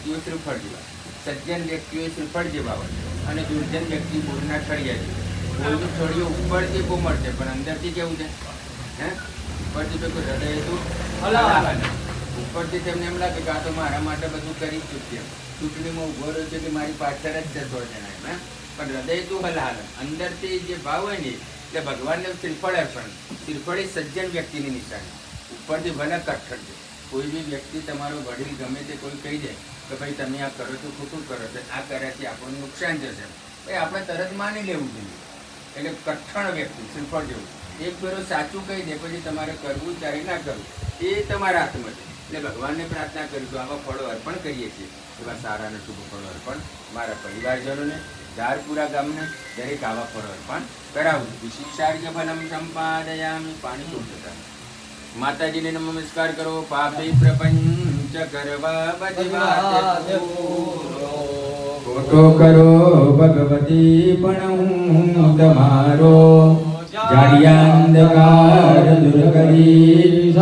શ્રીફળ જેવા, સજ્જન વ્યક્તિઓ શ્રીફળ જેવા હોય અને દુર્જન વ્યક્તિ બોરના ઠળિયા જેવા. બોરનું ઠળિયું ઉપરથી કોમળ છે પણ અંદરથી કેવું છે? હે, ઉપરથી તો હૃદય તો હલાહલ. ઉપરથી તેમને એમ લાગે કે આ તો મારા માટે બધું કરી ચૂક્યા, ચૂંટણીમાં ઉભો રહ્યો છે કે મારી પાછળ જ છે 100 જણા, પણ હૃદય તું હલાહલ. અંદરથી જે ભાવ હોય ને એટલે ભગવાનને શ્રીફળ અર્પણ. શ્રીફળ એ સજ્જન વ્યક્તિની નિશાની. ઉપરથી ભલે કઠણ છે. કોઈ બી વ્યક્તિ તમારો વડીલ ગમે તે કોઈ કહી દે કે ભાઈ તમે આ કરો છો ખોટું કરો છો, આ કર્યાથી આપણને નુકસાન જશે, ભાઈ આપણે તરત માની લેવું જોઈએ. એટલે કઠણ વ્યક્તિ શ્રીફળ જેવું. એક ફેરો સાચું કહી દે પછી તમારે કરવું ત્યારે ના કરવું એ તમારા હાથમાં છે. એટલે ભગવાનને પ્રાર્થના કરીશું, આવા ફળો અર્પણ કરીએ છીએ, એવા સારા અને શુભ ફળો અર્પણ મારા પરિવારજનોને, ધારપુરા ગામને દરેક આવા ફળો અર્પણ કરાવું. વિશિષ્ટાર્ઘ્ય ફલમ સંપાદયામિ. પાણી પૂર્ણ. માતાજીને નમસ્કાર કરો. પાપી પ્રપંચ કરવા બધી ખોટો કરો ભગવતી પણ હું તમારો, જાડિયા અંધકાર દૂર કરી